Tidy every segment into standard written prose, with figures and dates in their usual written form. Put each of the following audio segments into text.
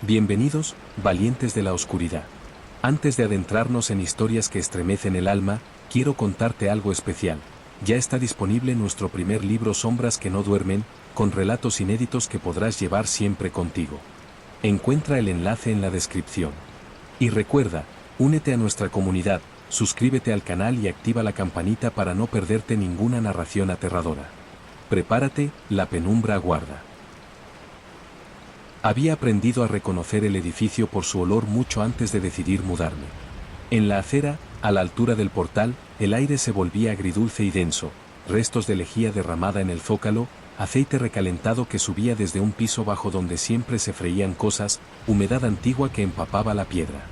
Bienvenidos, valientes de la oscuridad. Antes de adentrarnos en historias que estremecen el alma, quiero contarte algo especial. Ya está disponible nuestro primer libro Sombras que no duermen, con relatos inéditos que podrás llevar siempre contigo. Encuentra el enlace en la descripción. Y recuerda, únete a nuestra comunidad, suscríbete al canal y activa la campanita para no perderte ninguna narración aterradora. Prepárate, la penumbra aguarda. Había aprendido a reconocer el edificio por su olor mucho antes de decidir mudarme. En la acera, a la altura del portal, el aire se volvía agridulce y denso, restos de lejía derramada en el zócalo, aceite recalentado que subía desde un piso bajo donde siempre se freían cosas, humedad antigua que empapaba la piedra.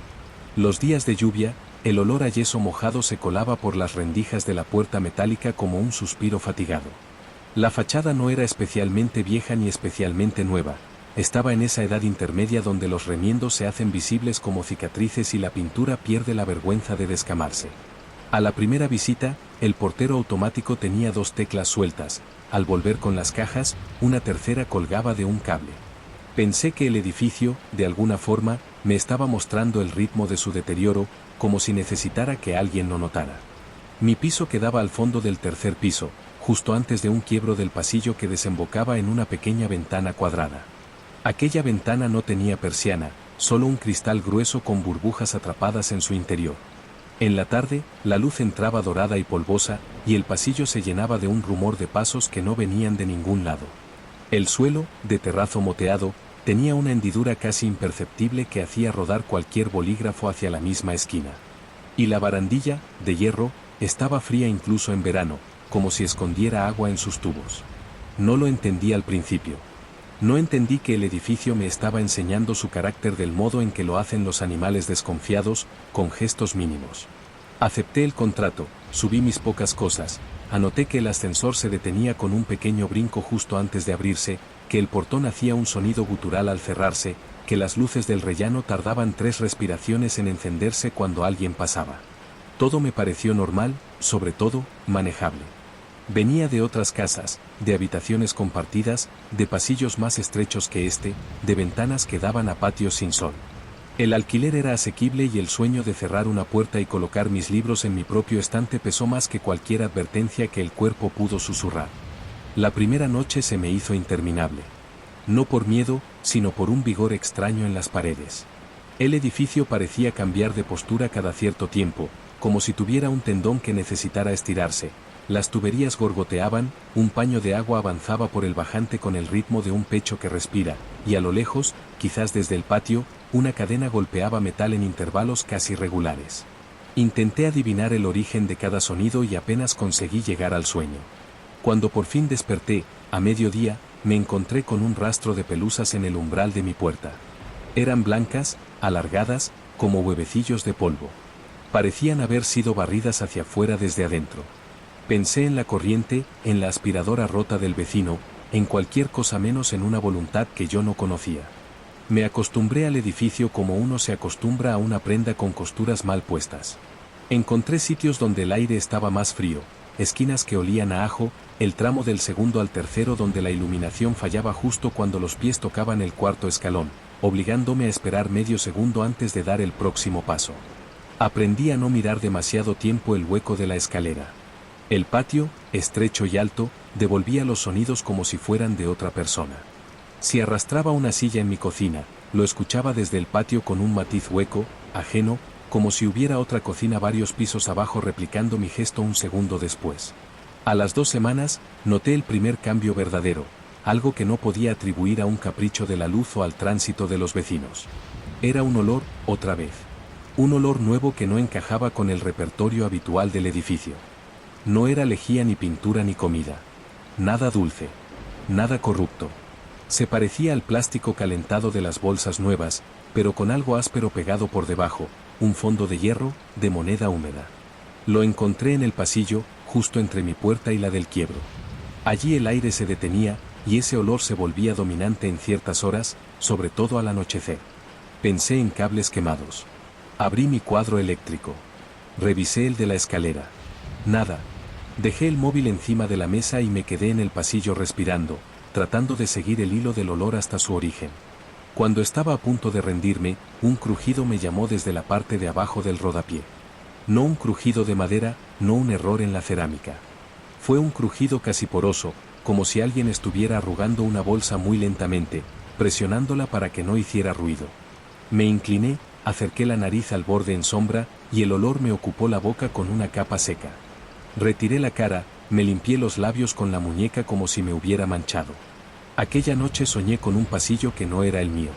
Los días de lluvia, el olor a yeso mojado se colaba por las rendijas de la puerta metálica como un suspiro fatigado. La fachada no era especialmente vieja ni especialmente nueva. Estaba en esa edad intermedia donde los remiendos se hacen visibles como cicatrices y la pintura pierde la vergüenza de descamarse. A la primera visita, el portero automático tenía 2 teclas sueltas. Al volver con las cajas, una tercera colgaba de un cable. Pensé que el edificio, de alguna forma, me estaba mostrando el ritmo de su deterioro, como si necesitara que alguien lo notara. Mi piso quedaba al fondo del tercer piso, justo antes de un quiebro del pasillo que desembocaba en una pequeña ventana cuadrada. Aquella ventana no tenía persiana, solo un cristal grueso con burbujas atrapadas en su interior. En la tarde, la luz entraba dorada y polvosa, y el pasillo se llenaba de un rumor de pasos que no venían de ningún lado. El suelo, de terrazo moteado, tenía una hendidura casi imperceptible que hacía rodar cualquier bolígrafo hacia la misma esquina. Y la barandilla, de hierro, estaba fría incluso en verano, como si escondiera agua en sus tubos. No lo entendí al principio. No entendí que el edificio me estaba enseñando su carácter del modo en que lo hacen los animales desconfiados, con gestos mínimos. Acepté el contrato, subí mis pocas cosas, anoté que el ascensor se detenía con un pequeño brinco justo antes de abrirse, que el portón hacía un sonido gutural al cerrarse, que las luces del rellano tardaban 3 respiraciones en encenderse cuando alguien pasaba. Todo me pareció normal, sobre todo, manejable. Venía de otras casas, de habitaciones compartidas, de pasillos más estrechos que este, de ventanas que daban a patios sin sol. El alquiler era asequible y el sueño de cerrar una puerta y colocar mis libros en mi propio estante pesó más que cualquier advertencia que el cuerpo pudo susurrar. La primera noche se me hizo interminable. No por miedo, sino por un vigor extraño en las paredes. El edificio parecía cambiar de postura cada cierto tiempo, como si tuviera un tendón que necesitara estirarse. Las tuberías gorgoteaban, un paño de agua avanzaba por el bajante con el ritmo de un pecho que respira, y a lo lejos, quizás desde el patio, una cadena golpeaba metal en intervalos casi regulares. Intenté adivinar el origen de cada sonido y apenas conseguí llegar al sueño. Cuando por fin desperté, a mediodía, me encontré con un rastro de pelusas en el umbral de mi puerta. Eran blancas, alargadas, como huevecillos de polvo. Parecían haber sido barridas hacia afuera desde adentro. Pensé en la corriente, en la aspiradora rota del vecino, en cualquier cosa menos en una voluntad que yo no conocía. Me acostumbré al edificio como uno se acostumbra a una prenda con costuras mal puestas. Encontré sitios donde el aire estaba más frío, esquinas que olían a ajo, el tramo del segundo al tercero donde la iluminación fallaba justo cuando los pies tocaban el 4.º escalón, obligándome a esperar medio segundo antes de dar el próximo paso. Aprendí a no mirar demasiado tiempo el hueco de la escalera. El patio, estrecho y alto, devolvía los sonidos como si fueran de otra persona. Si arrastraba una silla en mi cocina, lo escuchaba desde el patio con un matiz hueco, ajeno, como si hubiera otra cocina varios pisos abajo replicando mi gesto un segundo después. A las 2 semanas, noté el primer cambio verdadero, algo que no podía atribuir a un capricho de la luz o al tránsito de los vecinos. Era un olor, otra vez. Un olor nuevo que no encajaba con el repertorio habitual del edificio. No era lejía ni pintura ni comida. Nada dulce. Nada corrupto. Se parecía al plástico calentado de las bolsas nuevas, pero con algo áspero pegado por debajo, un fondo de hierro, de moneda húmeda. Lo encontré en el pasillo, justo entre mi puerta y la del quiebro. Allí el aire se detenía, y ese olor se volvía dominante en ciertas horas, sobre todo al anochecer. Pensé en cables quemados. Abrí mi cuadro eléctrico. Revisé el de la escalera. Nada. Dejé el móvil encima de la mesa y me quedé en el pasillo respirando, tratando de seguir el hilo del olor hasta su origen. Cuando estaba a punto de rendirme, un crujido me llamó desde la parte de abajo del rodapié. No un crujido de madera, no un error en la cerámica. Fue un crujido casi poroso, como si alguien estuviera arrugando una bolsa muy lentamente, presionándola para que no hiciera ruido. Me incliné, acerqué la nariz al borde en sombra, y el olor me ocupó la boca con una capa seca. Retiré la cara, me limpié los labios con la muñeca como si me hubiera manchado. Aquella noche soñé con un pasillo que no era el mío.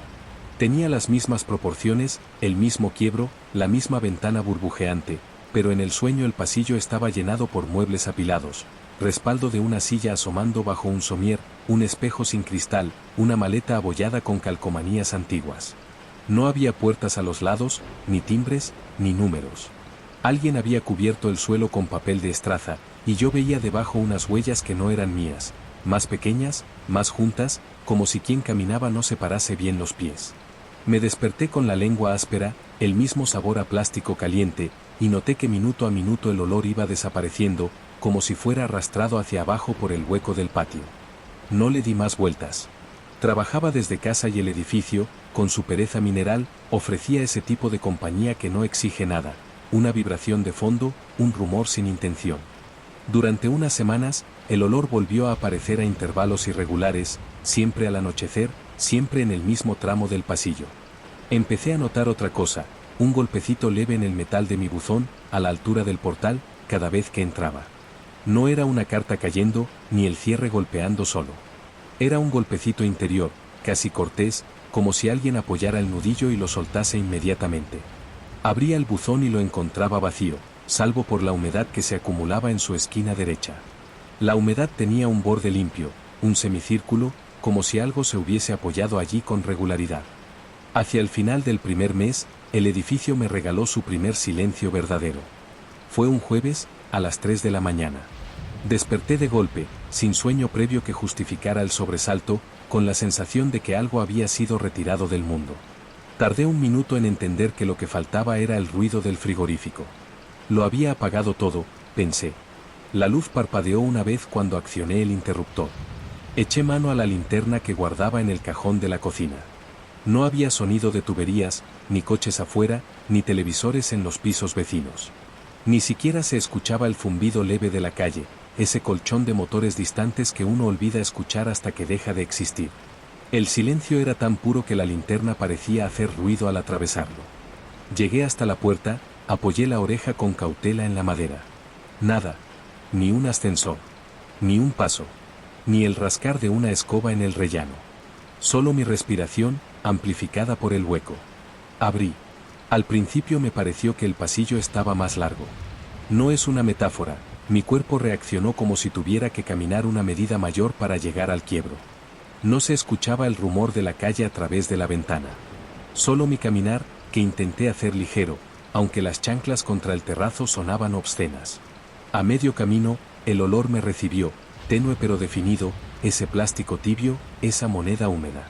Tenía las mismas proporciones, el mismo quiebro, la misma ventana burbujeante, pero en el sueño el pasillo estaba llenado por muebles apilados, respaldo de una silla asomando bajo un somier, un espejo sin cristal, una maleta abollada con calcomanías antiguas. No había puertas a los lados, ni timbres, ni números. Alguien había cubierto el suelo con papel de estraza, y yo veía debajo unas huellas que no eran mías, más pequeñas, más juntas, como si quien caminaba no separase bien los pies. Me desperté con la lengua áspera, el mismo sabor a plástico caliente, y noté que minuto a minuto el olor iba desapareciendo, como si fuera arrastrado hacia abajo por el hueco del patio. No le di más vueltas. Trabajaba desde casa y el edificio, con su pereza mineral, ofrecía ese tipo de compañía que no exige nada, una vibración de fondo, un rumor sin intención. Durante unas semanas, el olor volvió a aparecer a intervalos irregulares, siempre al anochecer, siempre en el mismo tramo del pasillo. Empecé a notar otra cosa, un golpecito leve en el metal de mi buzón, a la altura del portal, cada vez que entraba. No era una carta cayendo, ni el cierre golpeando solo. Era un golpecito interior, casi cortés, como si alguien apoyara el nudillo y lo soltase inmediatamente. Abría el buzón y lo encontraba vacío, salvo por la humedad que se acumulaba en su esquina derecha. La humedad tenía un borde limpio, un semicírculo, como si algo se hubiese apoyado allí con regularidad. Hacia el final del primer mes, el edificio me regaló su primer silencio verdadero. Fue un jueves, a las 3 de la mañana. Desperté de golpe, sin sueño previo que justificara el sobresalto, con la sensación de que algo había sido retirado del mundo. Tardé un minuto en entender que lo que faltaba era el ruido del frigorífico. Lo había apagado todo, pensé. La luz parpadeó una vez cuando accioné el interruptor. Eché mano a la linterna que guardaba en el cajón de la cocina. No había sonido de tuberías, ni coches afuera, ni televisores en los pisos vecinos. Ni siquiera se escuchaba el zumbido leve de la calle, ese colchón de motores distantes que uno olvida escuchar hasta que deja de existir. El silencio era tan puro que la linterna parecía hacer ruido al atravesarlo. Llegué hasta la puerta, apoyé la oreja con cautela en la madera. Nada. Ni un ascensor. Ni un paso. Ni el rascar de una escoba en el rellano. Solo mi respiración, amplificada por el hueco. Abrí. Al principio me pareció que el pasillo estaba más largo. No es una metáfora, mi cuerpo reaccionó como si tuviera que caminar una medida mayor para llegar al quiebro. No se escuchaba el rumor de la calle a través de la ventana. Solo mi caminar, que intenté hacer ligero, aunque las chanclas contra el terrazo sonaban obscenas. A medio camino, el olor me recibió, tenue pero definido, ese plástico tibio, esa moneda húmeda.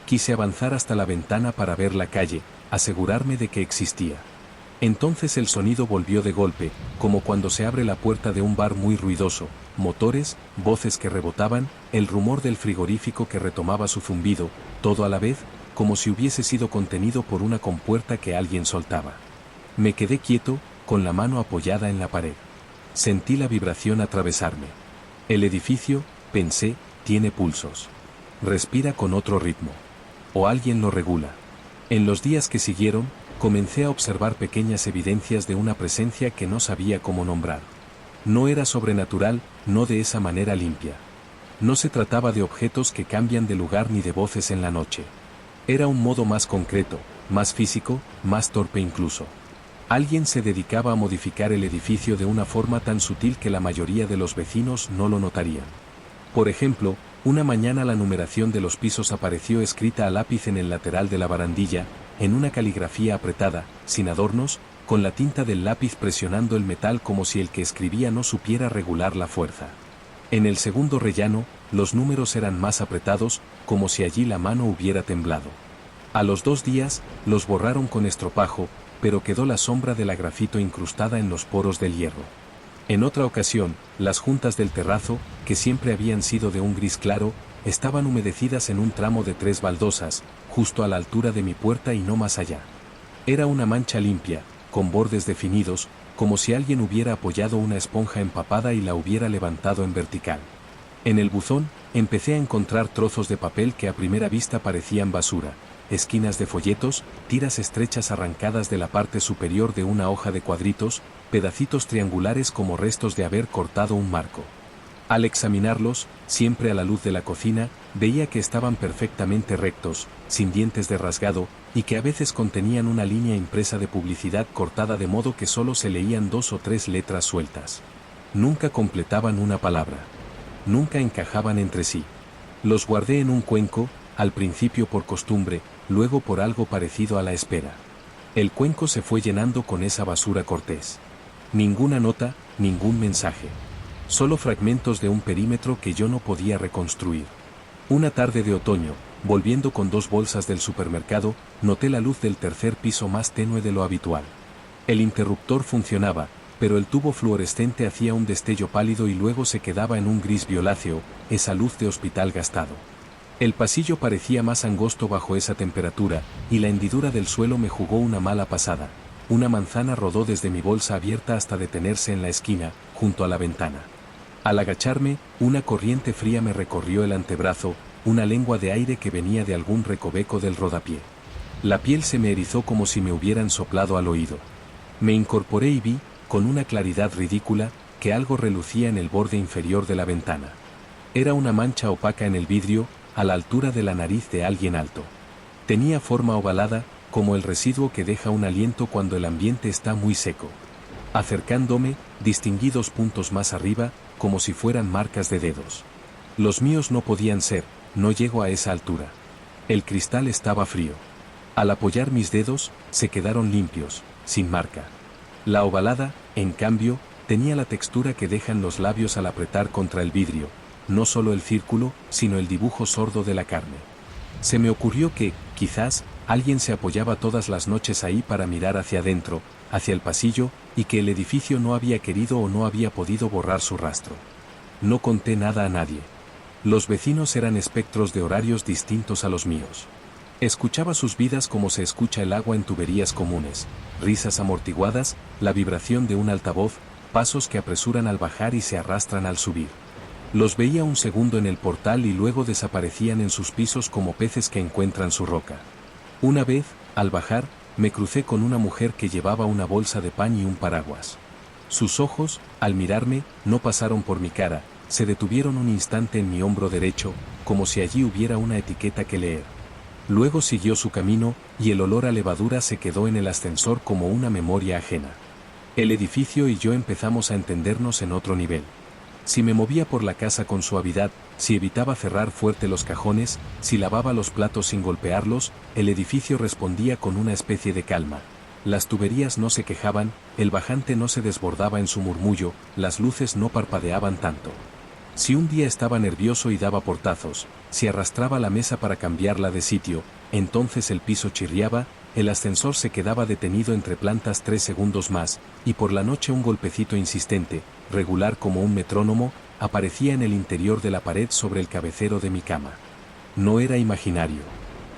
Quise avanzar hasta la ventana para ver la calle, asegurarme de que existía. Entonces el sonido volvió de golpe, como cuando se abre la puerta de un bar muy ruidoso, motores, voces que rebotaban, el rumor del frigorífico que retomaba su zumbido, todo a la vez, como si hubiese sido contenido por una compuerta que alguien soltaba. Me quedé quieto, con la mano apoyada en la pared. Sentí la vibración atravesarme. El edificio, pensé, tiene pulsos. Respira con otro ritmo. O alguien lo regula. En los días que siguieron, comencé a observar pequeñas evidencias de una presencia que no sabía cómo nombrar. No era sobrenatural, no de esa manera limpia. No se trataba de objetos que cambian de lugar ni de voces en la noche. Era un modo más concreto, más físico, más torpe incluso. Alguien se dedicaba a modificar el edificio de una forma tan sutil que la mayoría de los vecinos no lo notarían. Por ejemplo, una mañana la numeración de los pisos apareció escrita a lápiz en el lateral de la barandilla, en una caligrafía apretada, sin adornos, con la tinta del lápiz presionando el metal como si el que escribía no supiera regular la fuerza. En el segundo rellano, los números eran más apretados, como si allí la mano hubiera temblado. A los 2 días, los borraron con estropajo, pero quedó la sombra de la grafito incrustada en los poros del hierro. En otra ocasión, las juntas del terrazo, que siempre habían sido de un gris claro, estaban humedecidas en un tramo de 3 baldosas, justo a la altura de mi puerta y no más allá. Era una mancha limpia, con bordes definidos, como si alguien hubiera apoyado una esponja empapada y la hubiera levantado en vertical. En el buzón, empecé a encontrar trozos de papel que a primera vista parecían basura, esquinas de folletos, tiras estrechas arrancadas de la parte superior de una hoja de cuadritos, pedacitos triangulares como restos de haber cortado un marco. Al examinarlos, siempre a la luz de la cocina, veía que estaban perfectamente rectos, sin dientes de rasgado, y que a veces contenían una línea impresa de publicidad cortada de modo que solo se leían 2 o 3 letras sueltas. Nunca completaban una palabra. Nunca encajaban entre sí. Los guardé en un cuenco, al principio por costumbre, luego por algo parecido a la espera. El cuenco se fue llenando con esa basura cortés. Ninguna nota, ningún mensaje. Solo fragmentos de un perímetro que yo no podía reconstruir. Una tarde de otoño, volviendo con 2 bolsas del supermercado, noté la luz del tercer piso más tenue de lo habitual. El interruptor funcionaba, pero el tubo fluorescente hacía un destello pálido y luego se quedaba en un gris violáceo, esa luz de hospital gastado. El pasillo parecía más angosto bajo esa temperatura, y la hendidura del suelo me jugó una mala pasada. Una manzana rodó desde mi bolsa abierta hasta detenerse en la esquina, junto a la ventana. Al agacharme, una corriente fría me recorrió el antebrazo, una lengua de aire que venía de algún recoveco del rodapié. La piel se me erizó como si me hubieran soplado al oído. Me incorporé y vi, con una claridad ridícula, que algo relucía en el borde inferior de la ventana. Era una mancha opaca en el vidrio, a la altura de la nariz de alguien alto. Tenía forma ovalada, como el residuo que deja un aliento cuando el ambiente está muy seco. Acercándome, distinguí 2 puntos más arriba, como si fueran marcas de dedos. Los míos no podían ser, no llego a esa altura. El cristal estaba frío. Al apoyar mis dedos, se quedaron limpios, sin marca. La ovalada, en cambio, tenía la textura que dejan los labios al apretar contra el vidrio, no solo el círculo, sino el dibujo sordo de la carne. Se me ocurrió que, quizás, alguien se apoyaba todas las noches ahí para mirar hacia adentro, hacia el pasillo, y que el edificio no había querido o no había podido borrar su rastro. No conté nada a nadie. Los vecinos eran espectros de horarios distintos a los míos. Escuchaba sus vidas como se escucha el agua en tuberías comunes, risas amortiguadas, la vibración de un altavoz, pasos que apresuran al bajar y se arrastran al subir. Los veía un segundo en el portal y luego desaparecían en sus pisos como peces que encuentran su roca. Una vez, al bajar, me crucé con una mujer que llevaba una bolsa de pan y un paraguas. Sus ojos, al mirarme, no pasaron por mi cara, se detuvieron un instante en mi hombro derecho, como si allí hubiera una etiqueta que leer. Luego siguió su camino, y el olor a levadura se quedó en el ascensor como una memoria ajena. El edificio y yo empezamos a entendernos en otro nivel. Si me movía por la casa con suavidad, si evitaba cerrar fuerte los cajones, si lavaba los platos sin golpearlos, el edificio respondía con una especie de calma. Las tuberías no se quejaban, el bajante no se desbordaba en su murmullo, las luces no parpadeaban tanto. Si un día estaba nervioso y daba portazos, si arrastraba la mesa para cambiarla de sitio, entonces el piso chirriaba, el ascensor se quedaba detenido entre plantas 3 segundos más, y por la noche un golpecito insistente, regular como un metrónomo, aparecía en el interior de la pared sobre el cabecero de mi cama. No era imaginario.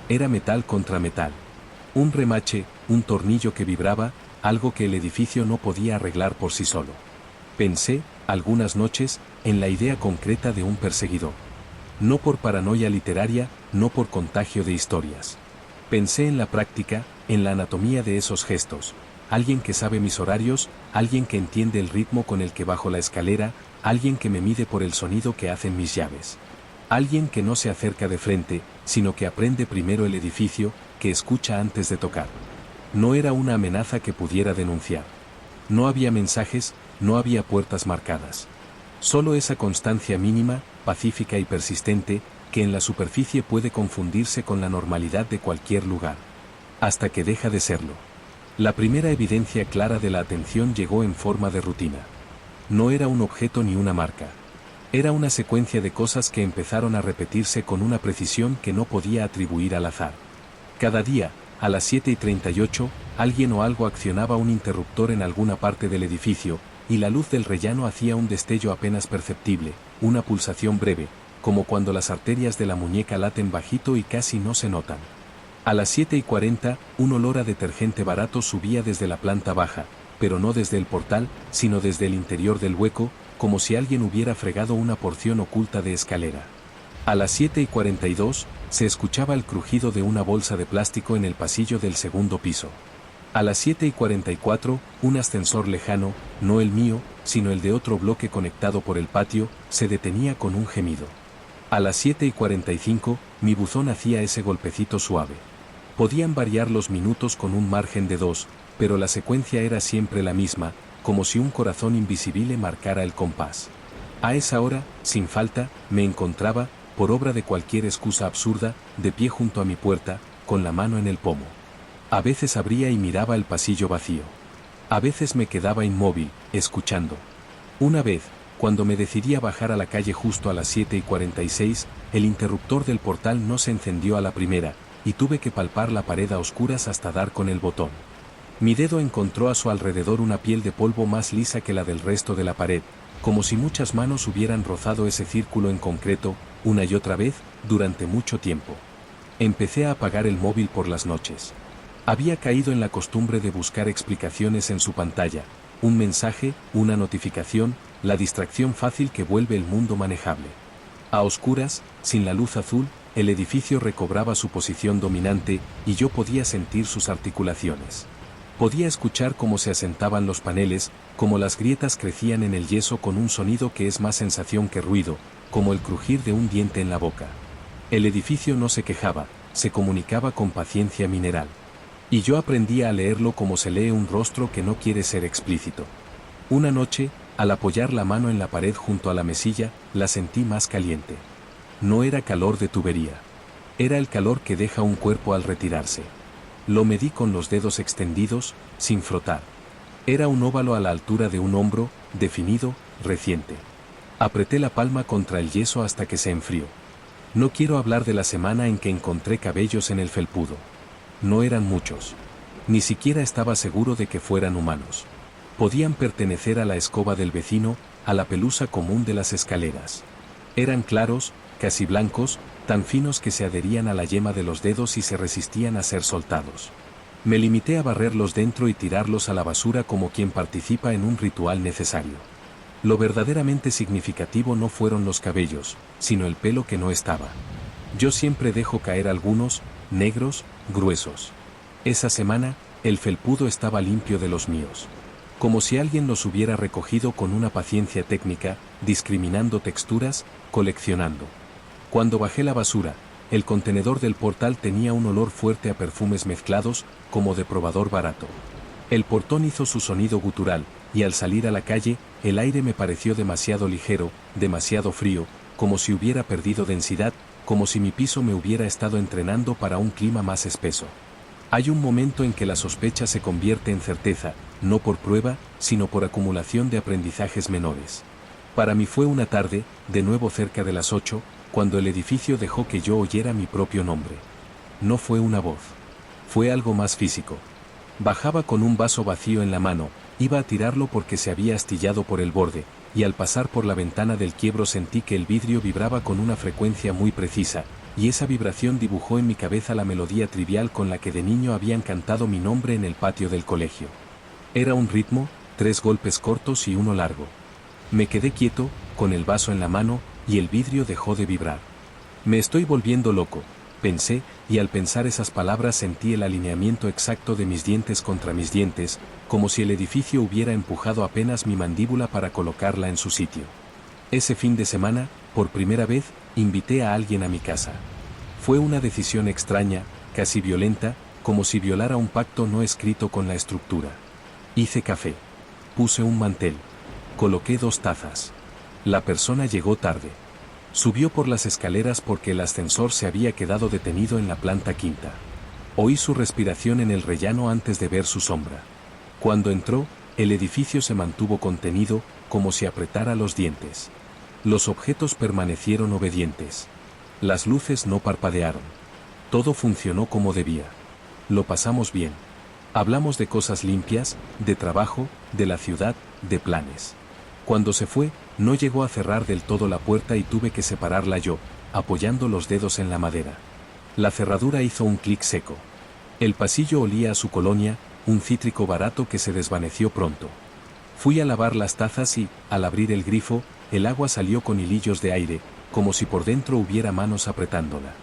Era metal contra metal. Un remache, un tornillo que vibraba, algo que el edificio no podía arreglar por sí solo. Pensé, algunas noches, en la idea concreta de un perseguidor. No por paranoia literaria, no por contagio de historias. Pensé en la práctica, en la anatomía de esos gestos. Alguien que sabe mis horarios, alguien que entiende el ritmo con el que bajo la escalera, alguien que me mide por el sonido que hacen mis llaves. Alguien que no se acerca de frente, sino que aprende primero el edificio, que escucha antes de tocar. No era una amenaza que pudiera denunciar. No había mensajes, no había puertas marcadas. Solo esa constancia mínima, pacífica y persistente, que en la superficie puede confundirse con la normalidad de cualquier lugar. Hasta que deja de serlo. La primera evidencia clara de la atención llegó en forma de rutina. No era un objeto ni una marca. Era una secuencia de cosas que empezaron a repetirse con una precisión que no podía atribuir al azar. Cada día, a las 7:38, alguien o algo accionaba un interruptor en alguna parte del edificio, y la luz del rellano hacía un destello apenas perceptible, una pulsación breve, como cuando las arterias de la muñeca laten bajito y casi no se notan. A las 7:40, un olor a detergente barato subía desde la planta baja, pero no desde el portal, sino desde el interior del hueco, como si alguien hubiera fregado una porción oculta de escalera. A las 7:42, se escuchaba el crujido de una bolsa de plástico en el pasillo del segundo piso. A las 7:44, un ascensor lejano, no el mío, sino el de otro bloque conectado por el patio, se detenía con un gemido. A las 7:45, mi buzón hacía ese golpecito suave. Podían variar los minutos con un margen de 2, pero la secuencia era siempre la misma, como si un corazón invisible marcara el compás. A esa hora, sin falta, me encontraba, por obra de cualquier excusa absurda, de pie junto a mi puerta, con la mano en el pomo. A veces abría y miraba el pasillo vacío. A veces me quedaba inmóvil, escuchando. Una vez, cuando me decidí a bajar a la calle justo a las 7:46, el interruptor del portal no se encendió a la primera, y tuve que palpar la pared a oscuras hasta dar con el botón. Mi dedo encontró a su alrededor una piel de polvo más lisa que la del resto de la pared, como si muchas manos hubieran rozado ese círculo en concreto, una y otra vez, durante mucho tiempo. Empecé a apagar el móvil por las noches. Había caído en la costumbre de buscar explicaciones en su pantalla, un mensaje, una notificación, la distracción fácil que vuelve el mundo manejable. A oscuras, sin la luz azul, el edificio recobraba su posición dominante y yo podía sentir sus articulaciones. Podía escuchar cómo se asentaban los paneles, cómo las grietas crecían en el yeso con un sonido que es más sensación que ruido, como el crujir de un diente en la boca. El edificio no se quejaba, se comunicaba con paciencia mineral. Y yo aprendía a leerlo como se lee un rostro que no quiere ser explícito. Una noche, al apoyar la mano en la pared junto a la mesilla, la sentí más caliente. No era calor de tubería. Era el calor que deja un cuerpo al retirarse. Lo medí con los dedos extendidos, sin frotar. Era un óvalo a la altura de un hombro, definido, reciente. Apreté la palma contra el yeso hasta que se enfrió. No quiero hablar de la semana en que encontré cabellos en el felpudo. No eran muchos. Ni siquiera estaba seguro de que fueran humanos. Podían pertenecer a la escoba del vecino, a la pelusa común de las escaleras. Eran claros, casi blancos, tan finos que se adherían a la yema de los dedos y se resistían a ser soltados. Me limité a barrerlos dentro y tirarlos a la basura como quien participa en un ritual necesario. Lo verdaderamente significativo no fueron los cabellos, sino el pelo que no estaba. Yo siempre dejo caer algunos, negros, gruesos. Esa semana, el felpudo estaba limpio de los míos. Como si alguien los hubiera recogido con una paciencia técnica, discriminando texturas, coleccionando. Cuando bajé la basura, el contenedor del portal tenía un olor fuerte a perfumes mezclados, como de probador barato. El portón hizo su sonido gutural, y al salir a la calle, el aire me pareció demasiado ligero, demasiado frío, como si hubiera perdido densidad, como si mi piso me hubiera estado entrenando para un clima más espeso. Hay un momento en que la sospecha se convierte en certeza, no por prueba, sino por acumulación de aprendizajes menores. Para mí fue una tarde, de nuevo cerca de las 8, cuando el edificio dejó que yo oyera mi propio nombre. No fue una voz. Fue algo más físico. Bajaba con un vaso vacío en la mano, iba a tirarlo porque se había astillado por el borde, y al pasar por la ventana del quiebro sentí que el vidrio vibraba con una frecuencia muy precisa, y esa vibración dibujó en mi cabeza la melodía trivial con la que de niño habían cantado mi nombre en el patio del colegio. Era un ritmo, 3 golpes cortos y uno largo. Me quedé quieto, con el vaso en la mano, y el vidrio dejó de vibrar. Me estoy volviendo loco, pensé, y al pensar esas palabras sentí el alineamiento exacto de mis dientes contra mis dientes, como si el edificio hubiera empujado apenas mi mandíbula para colocarla en su sitio. Ese fin de semana, por primera vez, invité a alguien a mi casa. Fue una decisión extraña, casi violenta, como si violara un pacto no escrito con la estructura. Hice café. Puse un mantel. Coloqué 2 tazas. La persona llegó tarde. Subió por las escaleras porque el ascensor se había quedado detenido en la planta quinta. Oí su respiración en el rellano antes de ver su sombra. Cuando entró, el edificio se mantuvo contenido, como si apretara los dientes. Los objetos permanecieron obedientes. Las luces no parpadearon. Todo funcionó como debía. Lo pasamos bien. Hablamos de cosas limpias, de trabajo, de la ciudad, de planes. Cuando se fue, no llegó a cerrar del todo la puerta y tuve que separarla yo, apoyando los dedos en la madera. La cerradura hizo un clic seco. El pasillo olía a su colonia, un cítrico barato que se desvaneció pronto. Fui a lavar las tazas y, al abrir el grifo, el agua salió con hilillos de aire, como si por dentro hubiera manos apretándola.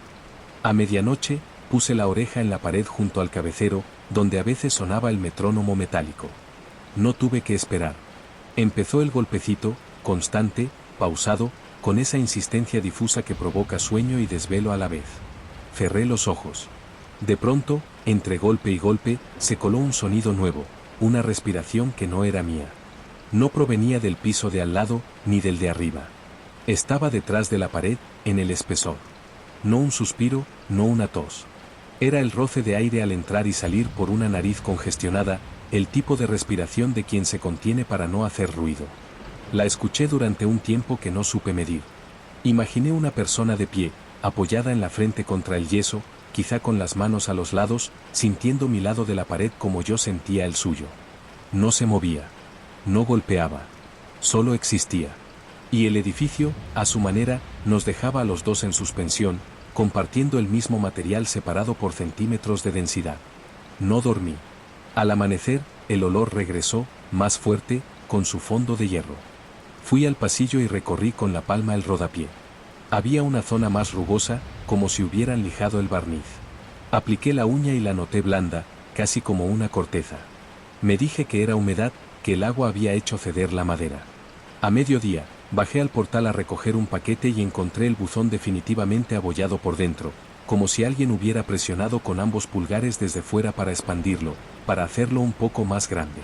A medianoche, puse la oreja en la pared junto al cabecero, donde a veces sonaba el metrónomo metálico. No tuve que esperar. Empezó el golpecito, constante, pausado, con esa insistencia difusa que provoca sueño y desvelo a la vez. Cerré los ojos. De pronto, entre golpe y golpe, se coló un sonido nuevo, una respiración que no era mía. No provenía del piso de al lado, ni del de arriba. Estaba detrás de la pared, en el espesor. No un suspiro, no una tos. Era el roce de aire al entrar y salir por una nariz congestionada, el tipo de respiración de quien se contiene para no hacer ruido. La escuché durante un tiempo que no supe medir. Imaginé una persona de pie, apoyada en la frente contra el yeso, quizá con las manos a los lados, sintiendo mi lado de la pared como yo sentía el suyo. No se movía. No golpeaba. Solo existía. Y el edificio, a su manera, nos dejaba a los dos en suspensión, compartiendo el mismo material separado por centímetros de densidad. No dormí. Al amanecer, el olor regresó, más fuerte, con su fondo de hierro. Fui al pasillo y recorrí con la palma el rodapié. Había una zona más rugosa, como si hubieran lijado el barniz. Apliqué la uña y la noté blanda, casi como una corteza. Me dije que era humedad, que el agua había hecho ceder la madera. A mediodía, bajé al portal a recoger un paquete y encontré el buzón definitivamente abollado por dentro, como si alguien hubiera presionado con ambos pulgares desde fuera para expandirlo, para hacerlo un poco más grande.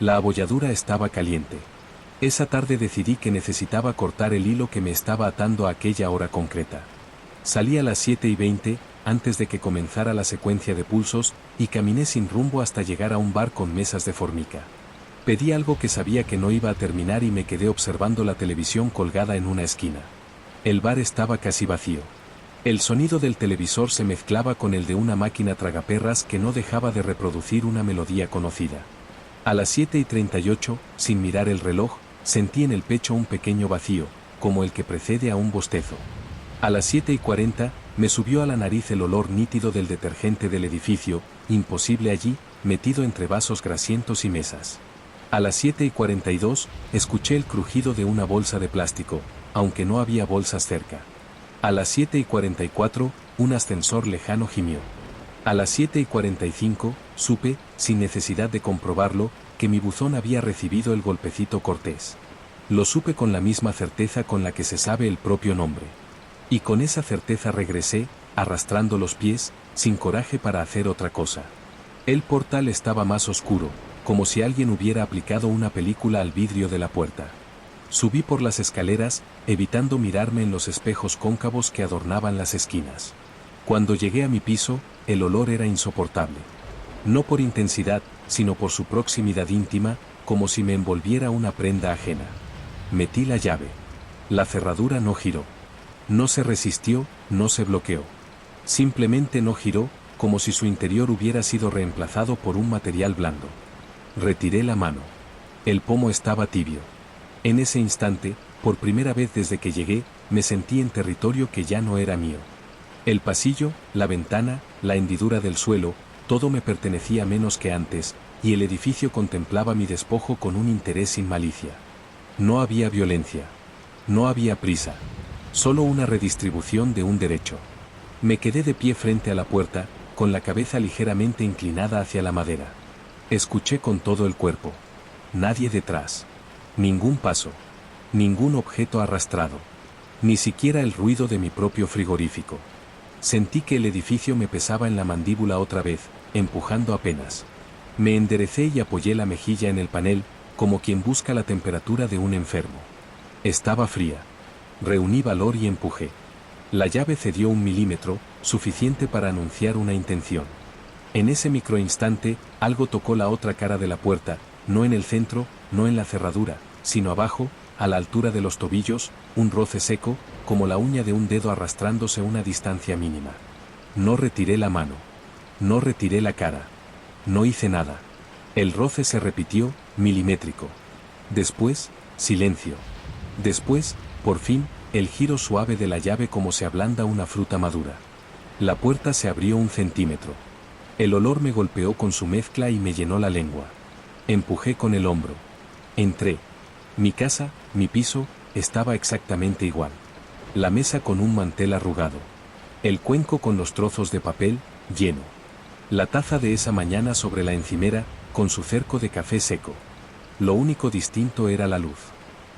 La abolladura estaba caliente. Esa tarde decidí que necesitaba cortar el hilo que me estaba atando a aquella hora concreta. Salí a las 7:20, antes de que comenzara la secuencia de pulsos, y caminé sin rumbo hasta llegar a un bar con mesas de formica. Pedí algo que sabía que no iba a terminar y me quedé observando la televisión colgada en una esquina. El bar estaba casi vacío. El sonido del televisor se mezclaba con el de una máquina tragaperras que no dejaba de reproducir una melodía conocida. A las 7:38, sin mirar el reloj, sentí en el pecho un pequeño vacío, como el que precede a un bostezo. A las 7:40, me subió a la nariz el olor nítido del detergente del edificio, imposible allí, metido entre vasos grasientos y mesas. A las 7:42, escuché el crujido de una bolsa de plástico, aunque no había bolsas cerca. A las 7:44, un ascensor lejano gimió. A las 7:45, supe, sin necesidad de comprobarlo, que mi buzón había recibido el golpecito cortés. Lo supe con la misma certeza con la que se sabe el propio nombre. Y con esa certeza regresé, arrastrando los pies, sin coraje para hacer otra cosa. El portal estaba más oscuro, como si alguien hubiera aplicado una película al vidrio de la puerta. Subí por las escaleras, evitando mirarme en los espejos cóncavos que adornaban las esquinas. Cuando llegué a mi piso, el olor era insoportable. No por intensidad, sino por su proximidad íntima, como si me envolviera una prenda ajena. Metí la llave. La cerradura no giró. No se resistió, no se bloqueó. Simplemente no giró, como si su interior hubiera sido reemplazado por un material blando. Retiré la mano. El pomo estaba tibio. En ese instante, por primera vez desde que llegué, me sentí en territorio que ya no era mío. El pasillo, la ventana, la hendidura del suelo, todo me pertenecía menos que antes, y el edificio contemplaba mi despojo con un interés sin malicia. No había violencia. No había prisa. Solo una redistribución de un derecho. Me quedé de pie frente a la puerta, con la cabeza ligeramente inclinada hacia la madera. Escuché con todo el cuerpo. Nadie detrás. Ningún paso. Ningún objeto arrastrado. Ni siquiera el ruido de mi propio frigorífico. Sentí que el edificio me pesaba en la mandíbula otra vez, empujando apenas. Me enderecé y apoyé la mejilla en el panel, como quien busca la temperatura de un enfermo. Estaba fría. Reuní valor y empujé. La llave cedió 1 milímetro, suficiente para anunciar una intención. En ese microinstante, algo tocó la otra cara de la puerta, no en el centro, no en la cerradura, sino abajo, a la altura de los tobillos, un roce seco, como la uña de un dedo arrastrándose una distancia mínima. No retiré la mano. No retiré la cara. No hice nada. El roce se repitió, milimétrico. Después, Silencio. Después, por fin, el giro suave de la llave como se ablanda una fruta madura. La puerta se abrió 1 centímetro. El olor me golpeó con su mezcla y me llenó la lengua. Empujé con el hombro. Entré. Mi casa, mi piso, estaba exactamente igual. La mesa con un mantel arrugado. El cuenco con los trozos de papel, lleno. La taza de esa mañana sobre la encimera, con su cerco de café seco. Lo único distinto era la luz.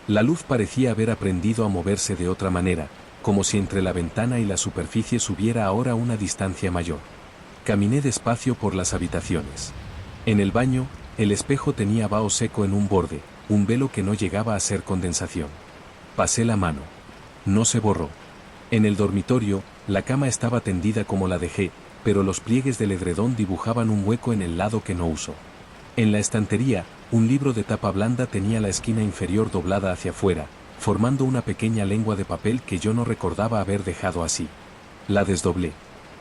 La luz parecía haber aprendido a moverse de otra manera, como si entre la ventana y la superficie subiera ahora una distancia mayor. Caminé despacio por las habitaciones. En el baño, el espejo tenía vaho seco en un borde, un velo que no llegaba a ser condensación. Pasé la mano. No se borró. En el dormitorio, la cama estaba tendida como la dejé, pero los pliegues del edredón dibujaban un hueco en el lado que no usó. En la estantería, un libro de tapa blanda tenía la esquina inferior doblada hacia afuera, formando una pequeña lengua de papel que yo no recordaba haber dejado así. La desdoblé.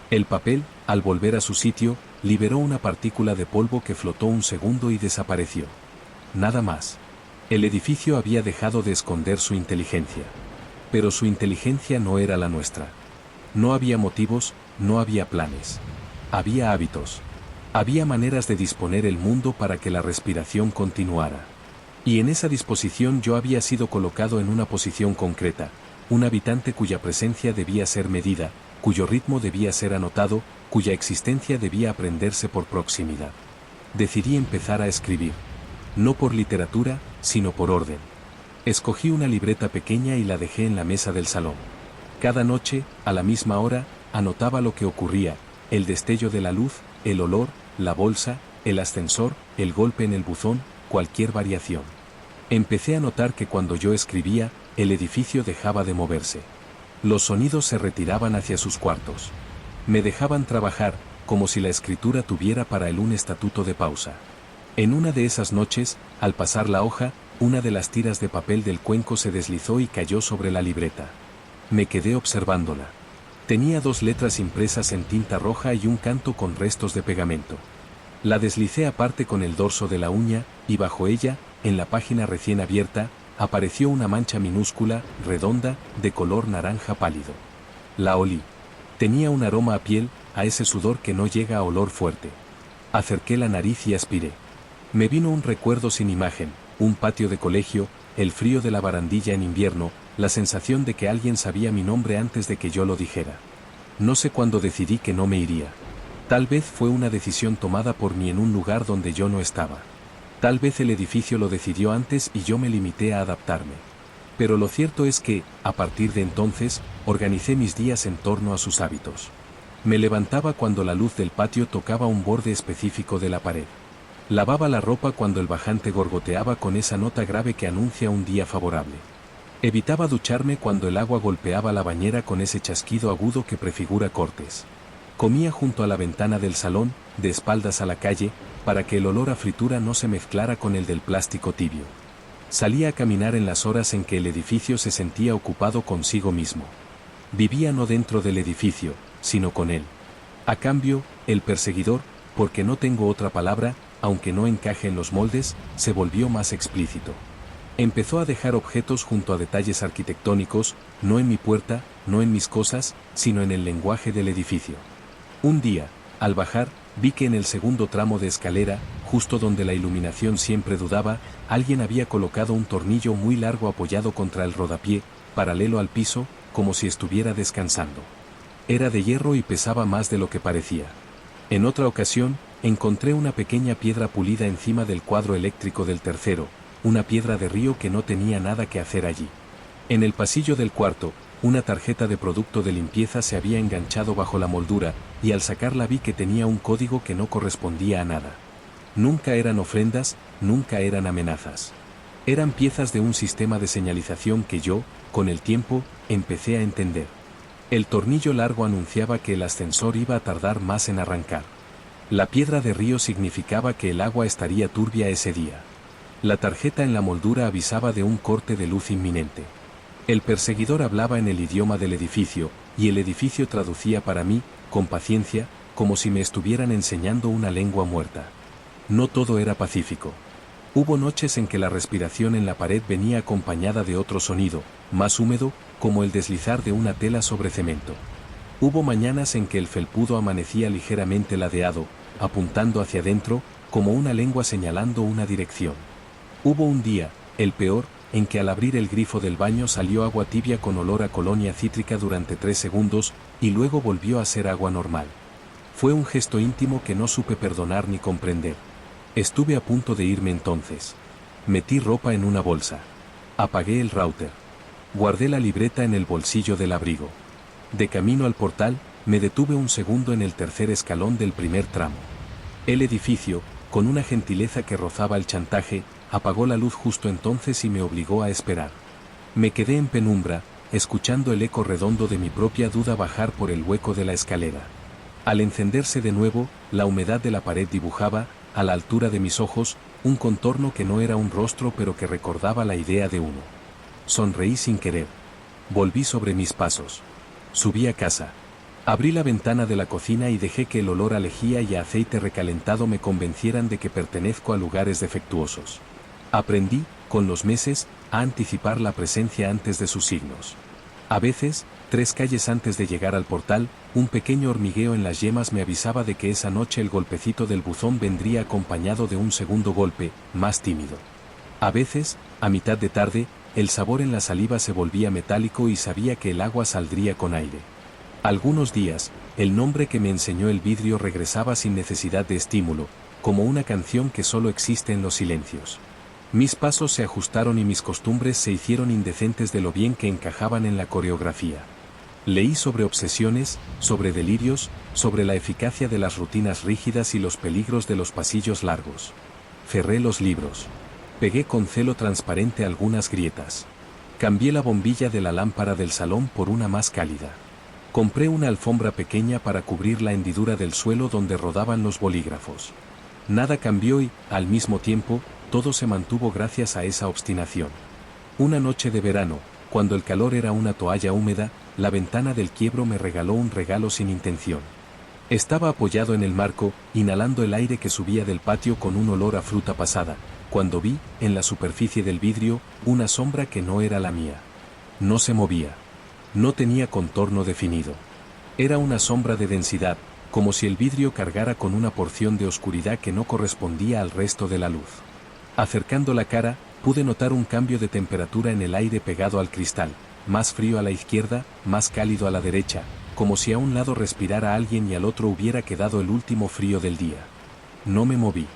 El papel, al volver a su sitio, liberó una partícula de polvo que flotó un segundo y desapareció. Nada más. El edificio había dejado de esconder su inteligencia. Pero su inteligencia no era la nuestra. No había motivos, no había planes. Había hábitos. Había maneras de disponer el mundo para que la respiración continuara. Y en esa disposición yo había sido colocado en una posición concreta, un habitante cuya presencia debía ser medida, cuyo ritmo debía ser anotado, cuya existencia debía aprenderse por proximidad. Decidí empezar a escribir. No por literatura, sino por orden. Escogí una libreta pequeña y la dejé en la mesa del salón. Cada noche, a la misma hora, anotaba lo que ocurría, el destello de la luz, el olor, la bolsa, el ascensor, el golpe en el buzón, cualquier variación. Empecé a notar que cuando yo escribía, el edificio dejaba de moverse. Los sonidos se retiraban hacia sus cuartos. Me dejaban trabajar, como si la escritura tuviera para él un estatuto de pausa. En una de esas noches, al pasar la hoja, una de las tiras de papel del cuenco se deslizó y cayó sobre la libreta. Me quedé observándola. Tenía 2 letras impresas en tinta roja y un canto con restos de pegamento. La deslicé aparte con el dorso de la uña, y bajo ella, en la página recién abierta, apareció una mancha minúscula, redonda, de color naranja pálido. La olí. Tenía un aroma a piel, a ese sudor que no llega a olor fuerte. Acerqué la nariz y aspiré. Me vino un recuerdo sin imagen, un patio de colegio, el frío de la barandilla en invierno, la sensación de que alguien sabía mi nombre antes de que yo lo dijera. No sé cuándo decidí que no me iría. Tal vez fue una decisión tomada por mí en un lugar donde yo no estaba. Tal vez el edificio lo decidió antes y yo me limité a adaptarme. Pero lo cierto es que, a partir de entonces, organicé mis días en torno a sus hábitos. Me levantaba cuando la luz del patio tocaba un borde específico de la pared. Lavaba la ropa cuando el bajante gorgoteaba con esa nota grave que anuncia un día favorable. Evitaba ducharme cuando el agua golpeaba la bañera con ese chasquido agudo que prefigura cortes. Comía junto a la ventana del salón, de espaldas a la calle, para que el olor a fritura no se mezclara con el del plástico tibio. Salía a caminar en las horas en que el edificio se sentía ocupado consigo mismo. Vivía no dentro del edificio, sino con él. A cambio, el perseguidor, porque no tengo otra palabra, aunque no encaje en los moldes, se volvió más explícito. Empezó a dejar objetos junto a detalles arquitectónicos, no en mi puerta, no en mis cosas, sino en el lenguaje del edificio. Un día, al bajar, vi que en el segundo tramo de escalera, justo donde la iluminación siempre dudaba, alguien había colocado un tornillo muy largo apoyado contra el rodapié, paralelo al piso, como si estuviera descansando. Era de hierro y pesaba más de lo que parecía. En otra ocasión, encontré una pequeña piedra pulida encima del cuadro eléctrico del tercero, una piedra de río que no tenía nada que hacer allí. En el pasillo del cuarto, una tarjeta de producto de limpieza se había enganchado bajo la moldura, y al sacarla vi que tenía un código que no correspondía a nada. Nunca eran ofrendas, nunca eran amenazas. Eran piezas de un sistema de señalización que yo, con el tiempo, empecé a entender. El tornillo largo anunciaba que el ascensor iba a tardar más en arrancar. La piedra de río significaba que el agua estaría turbia ese día. La tarjeta en la moldura avisaba de un corte de luz inminente. El perseguidor hablaba en el idioma del edificio, y el edificio traducía para mí, con paciencia, como si me estuvieran enseñando una lengua muerta. No todo era pacífico. Hubo noches en que la respiración en la pared venía acompañada de otro sonido, más húmedo, como el deslizar de una tela sobre cemento. Hubo mañanas en que el felpudo amanecía ligeramente ladeado, apuntando hacia adentro, como una lengua señalando una dirección. Hubo un día, el peor, en que al abrir el grifo del baño salió agua tibia con olor a colonia cítrica durante 3 segundos, y luego volvió a ser agua normal. Fue un gesto íntimo que no supe perdonar ni comprender. Estuve a punto de irme entonces. Metí ropa en una bolsa. Apagué el router. Guardé la libreta en el bolsillo del abrigo. De camino al portal, me detuve un segundo en el tercer escalón del primer tramo. El edificio, con una gentileza que rozaba el chantaje, apagó la luz justo entonces y me obligó a esperar. Me quedé en penumbra, escuchando el eco redondo de mi propia duda bajar por el hueco de la escalera. Al encenderse de nuevo, la humedad de la pared dibujaba, a la altura de mis ojos, un contorno que no era un rostro pero que recordaba la idea de uno. Sonreí sin querer. Volví sobre mis pasos. Subí a casa. Abrí la ventana de la cocina y dejé que el olor a lejía y a aceite recalentado me convencieran de que pertenezco a lugares defectuosos. Aprendí, con los meses, a anticipar la presencia antes de sus signos. A veces, 3 calles antes de llegar al portal, un pequeño hormigueo en las yemas me avisaba de que esa noche el golpecito del buzón vendría acompañado de un segundo golpe, más tímido. A veces, a mitad de tarde, el sabor en la saliva se volvía metálico y sabía que el agua saldría con aire. Algunos días, el nombre que me enseñó el vidrio regresaba sin necesidad de estímulo, como una canción que solo existe en los silencios. Mis pasos se ajustaron y mis costumbres se hicieron indecentes de lo bien que encajaban en la coreografía. Leí sobre obsesiones, sobre delirios, sobre la eficacia de las rutinas rígidas y los peligros de los pasillos largos. Cerré los libros. Pegué con celo transparente algunas grietas. Cambié la bombilla de la lámpara del salón por una más cálida. Compré una alfombra pequeña para cubrir la hendidura del suelo donde rodaban los bolígrafos. Nada cambió y, al mismo tiempo, todo se mantuvo gracias a esa obstinación. Una noche de verano, cuando el calor era una toalla húmeda, la ventana del quiebro me regaló un regalo sin intención. Estaba apoyado en el marco, inhalando el aire que subía del patio con un olor a fruta pasada, cuando vi, en la superficie del vidrio, una sombra que no era la mía. No se movía. No tenía contorno definido. Era una sombra de densidad, como si el vidrio cargara con una porción de oscuridad que no correspondía al resto de la luz. Acercando la cara, pude notar un cambio de temperatura en el aire pegado al cristal, más frío a la izquierda, más cálido a la derecha, como si a un lado respirara alguien y al otro hubiera quedado el último frío del día. No me moví.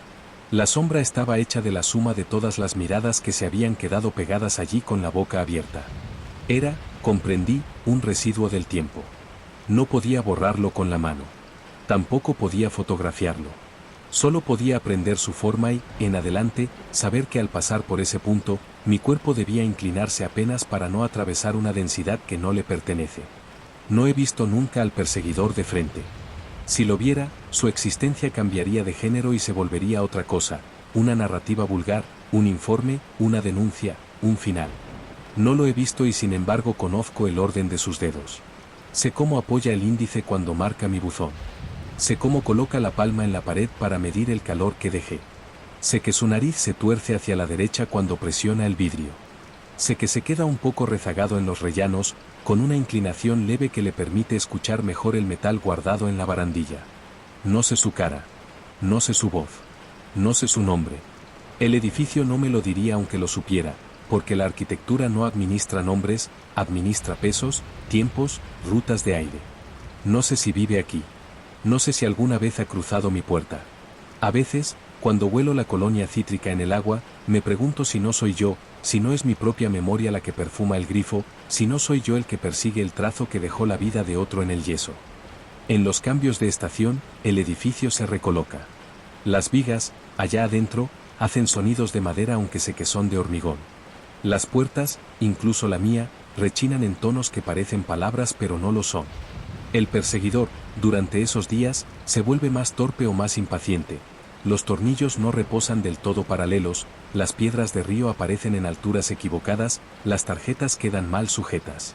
La sombra estaba hecha de la suma de todas las miradas que se habían quedado pegadas allí con la boca abierta. Era, comprendí, un residuo del tiempo. No podía borrarlo con la mano. Tampoco podía fotografiarlo. Solo podía aprender su forma y, en adelante, saber que al pasar por ese punto, mi cuerpo debía inclinarse apenas para no atravesar una densidad que no le pertenece. No he visto nunca al perseguidor de frente. Si lo viera, su existencia cambiaría de género y se volvería otra cosa, una narrativa vulgar, un informe, una denuncia, un final. No lo he visto y sin embargo conozco el orden de sus dedos. Sé cómo apoya el índice cuando marca mi buzón. Sé cómo coloca la palma en la pared para medir el calor que dejé. Sé que su nariz se tuerce hacia la derecha cuando presiona el vidrio. Sé que se queda un poco rezagado en los rellanos, con una inclinación leve que le permite escuchar mejor el metal guardado en la barandilla. No sé su cara. No sé su voz. No sé su nombre. El edificio no me lo diría aunque lo supiera, porque la arquitectura no administra nombres, administra pesos, tiempos, rutas de aire. No sé si vive aquí. No sé si alguna vez ha cruzado mi puerta. A veces, cuando huelo la colonia cítrica en el agua, me pregunto si no soy yo, si no es mi propia memoria la que perfuma el grifo, si no soy yo el que persigue el trazo que dejó la vida de otro en el yeso. En los cambios de estación, el edificio se recoloca. Las vigas, allá adentro, hacen sonidos de madera aunque sé que son de hormigón. Las puertas, incluso la mía, rechinan en tonos que parecen palabras pero no lo son. El perseguidor, durante esos días, se vuelve más torpe o más impaciente. Los tornillos no reposan del todo paralelos, las piedras de río aparecen en alturas equivocadas, las tarjetas quedan mal sujetas.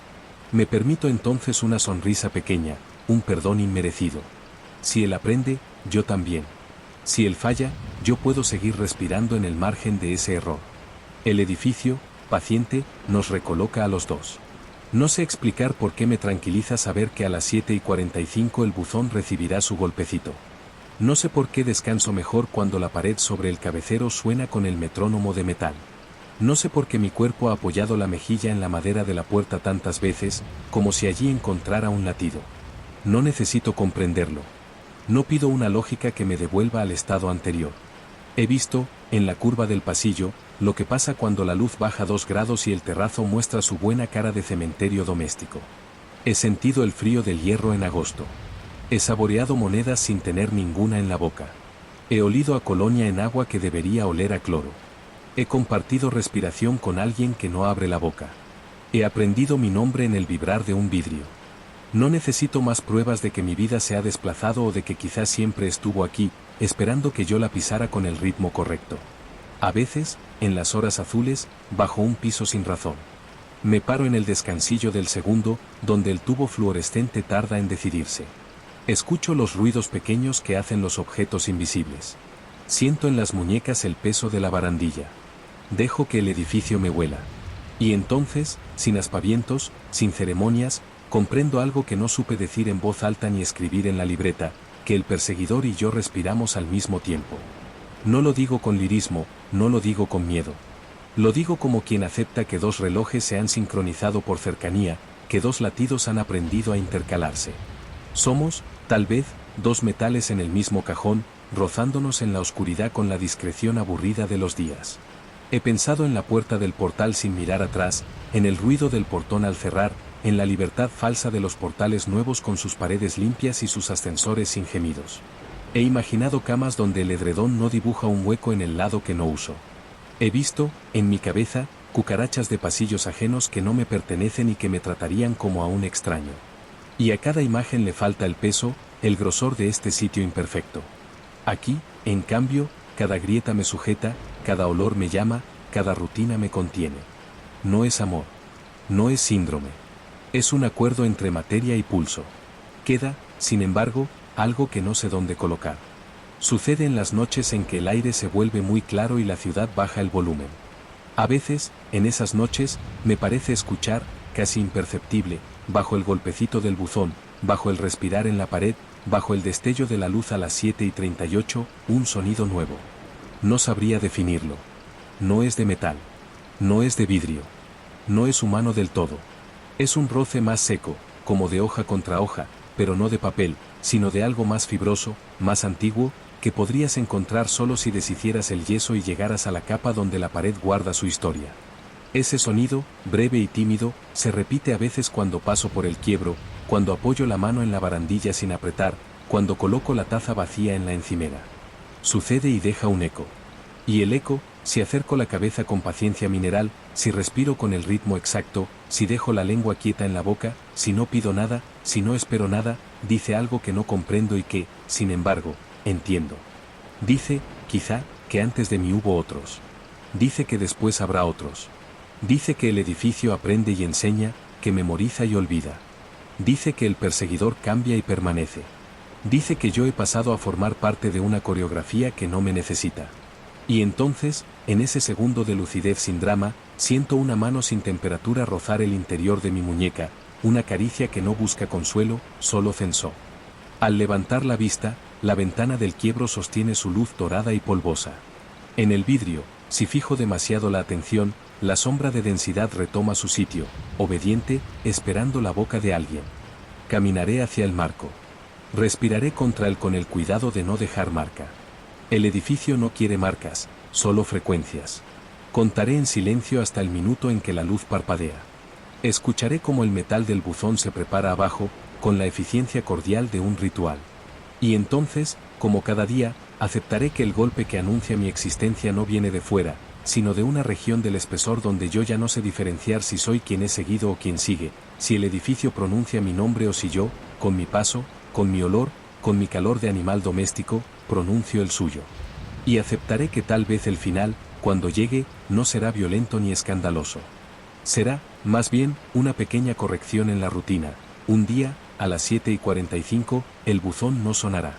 Me permito entonces una sonrisa pequeña, un perdón inmerecido. Si él aprende, yo también. Si él falla, yo puedo seguir respirando en el margen de ese error. El edificio, paciente, nos recoloca a los dos. No sé explicar por qué me tranquiliza saber que a las 7:45 el buzón recibirá su golpecito. No sé por qué descanso mejor cuando la pared sobre el cabecero suena con el metrónomo de metal. No sé por qué mi cuerpo ha apoyado la mejilla en la madera de la puerta tantas veces, como si allí encontrara un latido. No necesito comprenderlo. No pido una lógica que me devuelva al estado anterior. He visto, en la curva del pasillo, lo que pasa cuando la luz baja 2 grados y el terrazo muestra su buena cara de cementerio doméstico. He sentido el frío del hierro en agosto. He saboreado monedas sin tener ninguna en la boca. He olido a colonia en agua que debería oler a cloro. He compartido respiración con alguien que no abre la boca. He aprendido mi nombre en el vibrar de un vidrio. No necesito más pruebas de que mi vida se ha desplazado o de que quizás siempre estuvo aquí, esperando que yo la pisara con el ritmo correcto. A veces, en las horas azules, bajo un piso sin razón. Me paro en el descansillo del segundo, donde el tubo fluorescente tarda en decidirse. Escucho los ruidos pequeños que hacen los objetos invisibles. Siento en las muñecas el peso de la barandilla. Dejo que el edificio me huela. Y entonces, sin aspavientos, sin ceremonias, comprendo algo que no supe decir en voz alta ni escribir en la libreta, que el perseguidor y yo respiramos al mismo tiempo. No lo digo con lirismo, no lo digo con miedo. Lo digo como quien acepta que 2 relojes se han sincronizado por cercanía, que 2 latidos han aprendido a intercalarse. Somos, tal vez, 2 metales en el mismo cajón, rozándonos en la oscuridad con la discreción aburrida de los días. He pensado en la puerta del portal sin mirar atrás, en el ruido del portón al cerrar, en la libertad falsa de los portales nuevos con sus paredes limpias y sus ascensores sin gemidos. He imaginado camas donde el edredón no dibuja un hueco en el lado que no uso. He visto, en mi cabeza, cucarachas de pasillos ajenos que no me pertenecen y que me tratarían como a un extraño. Y a cada imagen le falta el peso, el grosor de este sitio imperfecto. Aquí, en cambio, cada grieta me sujeta, cada olor me llama, cada rutina me contiene. No es amor. No es síndrome. Es un acuerdo entre materia y pulso. Queda, sin embargo, algo que no sé dónde colocar. Sucede en las noches en que el aire se vuelve muy claro y la ciudad baja el volumen. A veces, en esas noches, me parece escuchar, casi imperceptible, bajo el golpecito del buzón, bajo el respirar en la pared, bajo el destello de la luz a las 7:38, un sonido nuevo. No sabría definirlo. No es de metal. No es de vidrio. No es humano del todo. Es un roce más seco, como de hoja contra hoja, pero no de papel, sino de algo más fibroso, más antiguo, que podrías encontrar solo si deshicieras el yeso y llegaras a la capa donde la pared guarda su historia. Ese sonido, breve y tímido, se repite a veces cuando paso por el quiebro, cuando apoyo la mano en la barandilla sin apretar, cuando coloco la taza vacía en la encimera. Sucede y deja un eco. Y el eco, si acerco la cabeza con paciencia mineral, si respiro con el ritmo exacto, si dejo la lengua quieta en la boca, si no pido nada, si no espero nada, dice algo que no comprendo y que, sin embargo, entiendo. Dice, quizá, que antes de mí hubo otros. Dice que después habrá otros. Dice que el edificio aprende y enseña, que memoriza y olvida. Dice que el perseguidor cambia y permanece. Dice que yo he pasado a formar parte de una coreografía que no me necesita. Y entonces, en ese segundo de lucidez sin drama, siento una mano sin temperatura rozar el interior de mi muñeca, una caricia que no busca consuelo, solo censó. Al levantar la vista, la ventana del quiebro sostiene su luz dorada y polvosa. En el vidrio, si fijo demasiado la atención, la sombra de densidad retoma su sitio, obediente, esperando la boca de alguien. Caminaré hacia el marco. Respiraré contra él con el cuidado de no dejar marca. El edificio no quiere marcas, solo frecuencias. Contaré en silencio hasta el minuto en que la luz parpadea. Escucharé cómo el metal del buzón se prepara abajo, con la eficiencia cordial de un ritual. Y entonces, como cada día, aceptaré que el golpe que anuncia mi existencia no viene de fuera, sino de una región del espesor donde yo ya no sé diferenciar si soy quien he seguido o quien sigue, si el edificio pronuncia mi nombre o si yo, con mi paso, con mi olor, con mi calor de animal doméstico, pronuncio el suyo. Y aceptaré que tal vez el final, cuando llegue, no será violento ni escandaloso. Será, más bien, una pequeña corrección en la rutina. Un día, a las 7:45, el buzón no sonará.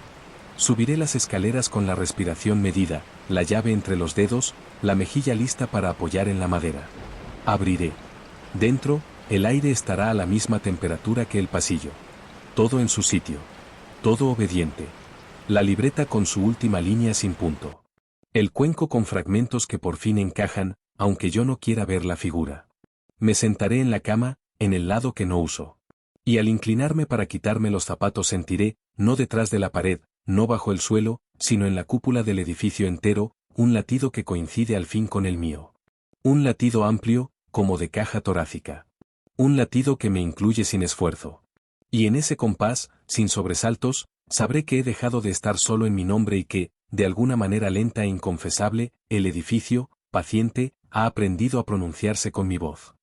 Subiré las escaleras con la respiración medida, la llave entre los dedos, la mejilla lista para apoyar en la madera. Abriré. Dentro, el aire estará a la misma temperatura que el pasillo. Todo en su sitio. Todo obediente. La libreta con su última línea sin punto. El cuenco con fragmentos que por fin encajan, aunque yo no quiera ver la figura. Me sentaré en la cama, en el lado que no uso. Y al inclinarme para quitarme los zapatos sentiré, no detrás de la pared, no bajo el suelo, sino en la cúpula del edificio entero, un latido que coincide al fin con el mío. Un latido amplio, como de caja torácica. Un latido que me incluye sin esfuerzo. Y en ese compás, sin sobresaltos, sabré que he dejado de estar solo en mi nombre y que, de alguna manera lenta e inconfesable, el edificio, paciente, ha aprendido a pronunciarse con mi voz.